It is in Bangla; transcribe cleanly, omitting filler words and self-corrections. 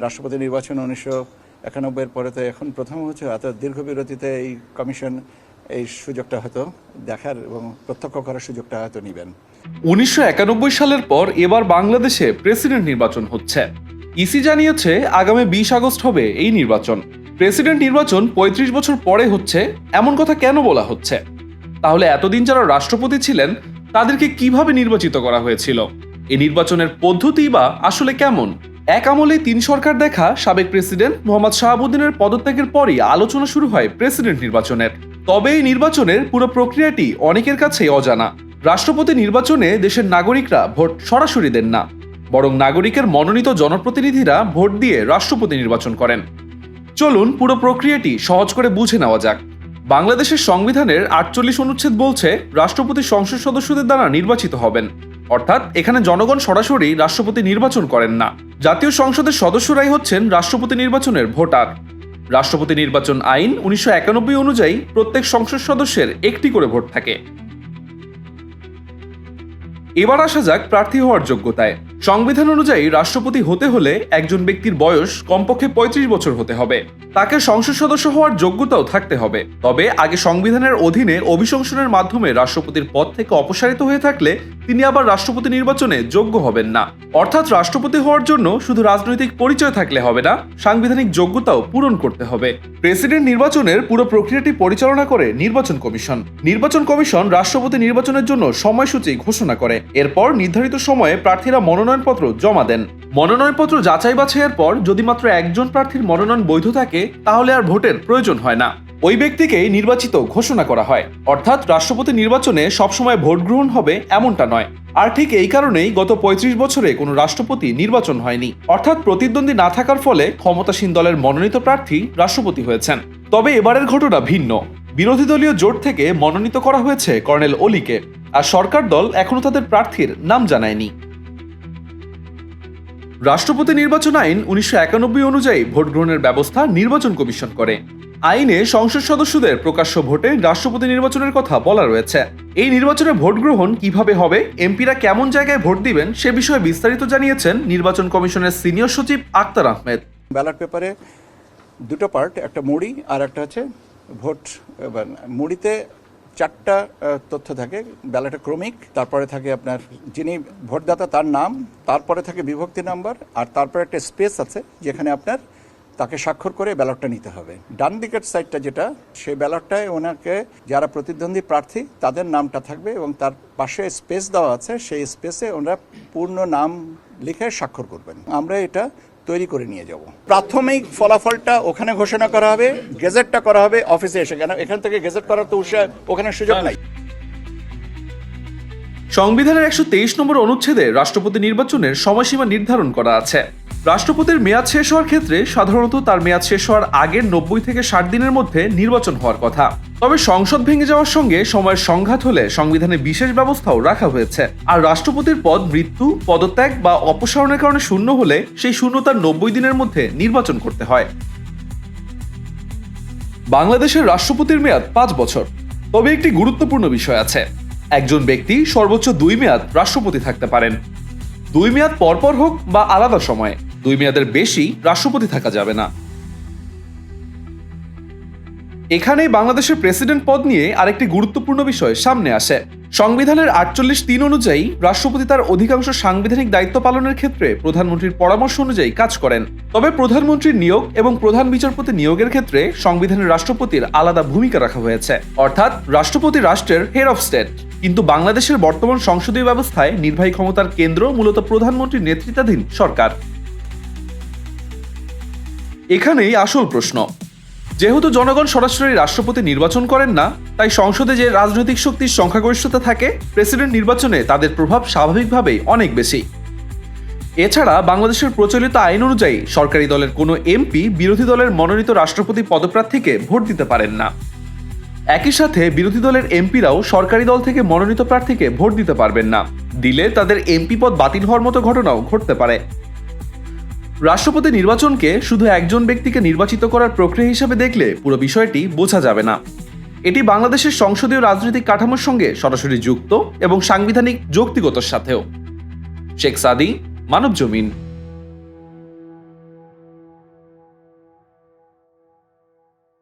রাষ্ট্রপতি নির্বাচন 1991 পরে তো এখন প্রথম হচ্ছে এত দীর্ঘ বিরতিতে এই কমিশন এই সুযোগটা হয়তো দেখার এবং প্রত্যক্ষ করার সুযোগটা হয়তো নেবেন। 1991 সালের পর এবার বাংলাদেশে প্রেসিডেন্ট নির্বাচন হচ্ছে। ইসি জানিয়েছে আগামী 20 আগস্ট হবে এই নির্বাচন। প্রেসিডেন্ট নির্বাচন 35 বছর পরে হচ্ছে, এমন কথা কেন বলা হচ্ছে? তাহলে এতদিন যারা রাষ্ট্রপতি ছিলেন তাদেরকে কিভাবে নির্বাচিত করা হয়েছিল? এই নির্বাচনের পদ্ধতি বা আসলে কেমন? এক আমলে 3 সরকার দেখা সাবেক প্রেসিডেন্ট মোহাম্মদ শাহাবুদ্দিনের পদত্যাগের পরই আলোচনা শুরু হয় প্রেসিডেন্ট নির্বাচনের। তবে এই নির্বাচনের পুরো প্রক্রিয়াটি অনেকের কাছেই অজানা। রাষ্ট্রপতি নির্বাচনে দেশের নাগরিকরা ভোট সরাসরি দেন না, বরং নাগরিকের মনোনীত জনপ্রতিনিধিরা ভোট দিয়ে রাষ্ট্রপতি নির্বাচন করেন। চলুন পুরো প্রক্রিয়াটি সহজ করে বুঝে নেওয়া যাক। বাংলাদেশের সংবিধানের 48 অনুচ্ছেদ বলছে রাষ্ট্রপতি সংসদ সদস্যদের দ্বারা নির্বাচিত হবেন, অর্থাৎ এখানে জনগণ সরাসরি রাষ্ট্রপতি নির্বাচন করেন না। জাতীয় সংসদের সদস্যরাই হচ্ছেন রাষ্ট্রপতি নির্বাচনের ভোটার। রাষ্ট্রপতি নির্বাচন আইন 1991 অনুযায়ী প্রত্যেক সংসদ সদস্যের একটি করে ভোট থাকে। এবার আসা যাক প্রার্থী হওয়ার যোগ্যতায়। সংবিধান অনুযায়ী রাষ্ট্রপতি হতে হলে একজন ব্যক্তির বয়স কমপক্ষে 35 বছর হতে হবে। তাকে সংসদ সদস্য হওয়ার যোগ্যতাও থাকতে হবে। তবে আগে সংবিধানের অধীনে অভিশংসনের মাধ্যমে রাষ্ট্রপতির পদ থেকে অপসারিত হয়ে থাকলে তিনি আবার রাষ্ট্রপতি নির্বাচনে যোগ্য হবেন না। অর্থাৎ রাষ্ট্রপতি হওয়ার জন্য শুধু রাজনৈতিক পরিচয় থাকলে হবে না, সাংবিধানিক যোগ্যতাও পূরণ করতে হবে। প্রেসিডেন্ট নির্বাচনের পুরো প্রক্রিয়াটি পরিচালনা করে নির্বাচন কমিশন। নির্বাচন কমিশন রাষ্ট্রপতি নির্বাচনের জন্য সময়সূচি ঘোষণা করে। এরপর নির্ধারিত সময়ে প্রার্থীরা মনোনয়নপত্র জমা দেন। মনোনয়নপত্র যাচাই বাছাইয়ের পর যদি মাত্র একজন প্রার্থীর মনোনয়ন বৈধ থাকে তাহলে আর ভোটের প্রয়োজন হয় না, ওই ব্যক্তিকেই নির্বাচিত ঘোষণা করা হয়। অর্থাৎ রাষ্ট্রপতি নির্বাচনে সবসময় ভোট গ্রহণ হবে এমনটা নয়। আর ঠিক এই কারণেই গত 35 বছরে কোনো রাষ্ট্রপতি নির্বাচন হয়নি। অর্থাৎ প্রতিদ্বন্দ্বী না থাকার ফলে ক্ষমতাসীন দলের মনোনীত প্রার্থী রাষ্ট্রপতি হয়েছেন। তবে এবারের ঘটনা ভিন্ন। বিরোধী দলীয় জোট থেকে মনোনীত করা হয়েছে কর্নেল অলিকে, আর সরকার দল এখনো তাদের প্রার্থীর নাম জানায়নি। রাষ্ট্রপতি নির্বাচন আইন 1991 অনুযায়ী ভোট গ্রহণের ব্যবস্থা নির্বাচন কমিশন করে। আইনে সংসদ সদস্যদের প্রকাশ্য ভোটে রাষ্ট্রপতি নির্বাচনের কথা বলা রয়েছে। এই নির্বাচনে ভোট গ্রহণ কিভাবে হবে, এমপিরা কেমন জায়গায় ভোট দিবেন সে বিষয়ে বিস্তারিত জানিয়েছেন নির্বাচন কমিশনের সিনিয়র সচিব আক্তার আহমেদ। ব্যালট পেপারে দুটো পার্ট, একটা মুড়ি আর একটা হচ্ছে ভোট। মুড়িতে 4টা তথ্য থাকে, ব্যালটে ক্রমিক, তারপরে থাকে আপনার যিনি ভোটদাতা তার নাম, তারপরে থাকে বিভক্তি নাম্বার, আর তারপরে একটা স্পেস আছে যেখানে আপনার তাকে স্বাক্ষর করে ব্যালটটা নিতে হবে। ডান দিকের সাইডটা যেটা, সেই ব্যালটটায় ওনাকে যারা প্রতিদ্বন্দ্বী প্রার্থী তাদের নামটা থাকবে এবং তার পাশে স্পেস দেওয়া আছে, সেই স্পেসে ওনারা পূর্ণ নাম লিখে স্বাক্ষর করবেন। আমরা এটা তৈরি করে নিয়ে যাব। প্রাথমিক ফলাফলটা ওখানে ঘোষণা করা হবে, গেজেটটা করা হবে অফিসে এসে। কেন এখান থেকে গেজেট করার তো ওখানে সুযোগ নাই। সংবিধানের 123 নম্বর অনুচ্ছেদে রাষ্ট্রপতি নির্বাচনের সময়সীমা নির্ধারণ করা আছে। রাষ্ট্রপতির মেয়াদ শেষ হওয়ার ক্ষেত্রে সাধারণত তার মেয়াদ শেষ হওয়ার আগের 90 থেকে 60 দিনের মধ্যে নির্বাচন হওয়ার কথা। তবে সংসদ ভেঙে যাওয়ার সঙ্গে সময়ের সংঘাত হলে সংবিধানে বিশেষ ব্যবস্থাও রাখা হয়েছে। আর রাষ্ট্রপতির পদ মৃত্যু, পদত্যাগ বা অপসারণের কারণে শূন্য হলে সেই শূন্যতার 90 দিনের মধ্যে নির্বাচন করতে হয়। বাংলাদেশের রাষ্ট্রপতির মেয়াদ 5 বছর। তবে একটি গুরুত্বপূর্ণ বিষয় আছে, একজন ব্যক্তি সর্বোচ্চ 2 মেয়াদ রাষ্ট্রপতি থাকতে পারেন। 2 মেয়াদ পরপর হোক বা আলাদা সময়ে, 2 মেয়াদের বেশি রাষ্ট্রপতি থাকা যাবে না। এখানেই বাংলাদেশের প্রেসিডেন্ট পদ নিয়ে আরেকটি গুরুত্বপূর্ণ বিষয় সামনে আসে। সংবিধানের 48(3) অনুযায়ী রাষ্ট্রপতি তার অধিকাংশ সাংবিধানিক দায়িত্ব পালনের ক্ষেত্রে প্রধানমন্ত্রীর পরামর্শ অনুযায়ী কাজ করেন। তবে প্রধানমন্ত্রীর নিয়োগ এবং প্রধান বিচারপতি নিয়োগের ক্ষেত্রে সংবিধানের রাষ্ট্রপতির আলাদা ভূমিকা রাখা হয়েছে। অর্থাৎ রাষ্ট্রপতি রাষ্ট্রের হেড অফ স্টেট। কিন্তু বাংলাদেশের বর্তমান সংসদীয় ব্যবস্থায় নির্বাহী ক্ষমতার কেন্দ্র মূলত প্রধানমন্ত্রীর নেতৃত্বাধীন সরকার। এখানেই আসল প্রশ্ন, যেহেতু জনগণ সরাসরি রাষ্ট্রপতি নির্বাচন করেন না, তাই সংসদে যে রাজনৈতিক শক্তির সংখ্যাগরিষ্ঠতা থাকে, প্রেসিডেন্ট নির্বাচনে তাদের প্রভাব স্বাভাবিকভাবেই অনেক বেশি। এছাড়া বাংলাদেশের প্রচলিত আইন অনুযায়ী সরকারি দলের কোনো এমপি বিরোধী দলের মনোনীত রাষ্ট্রপতি পদপ্রার্থীকে ভোট দিতে পারেন না। একই সাথে বিরোধী দলের এমপিরাও সরকারি দল থেকে মনোনীত প্রার্থীকে ভোট দিতে পারবেন না। দিলে তাদের এমপি পদ বাতিল হওয়ার মতো ঘটনাও ঘটতে পারে। রাষ্ট্রপতি নির্বাচনকে শুধু একজন ব্যক্তিকে নির্বাচিত করার প্রক্রিয়া হিসেবে দেখলে পুরো বিষয়টি বোঝা যাবে না। এটি বাংলাদেশের সংসদীয় রাজনৈতিক কাঠামোর সঙ্গে সরাসরি যুক্ত এবং সাংবিধানিক যৌক্তিকতার সাথেও। শেখ সাদি, মানবজমিন।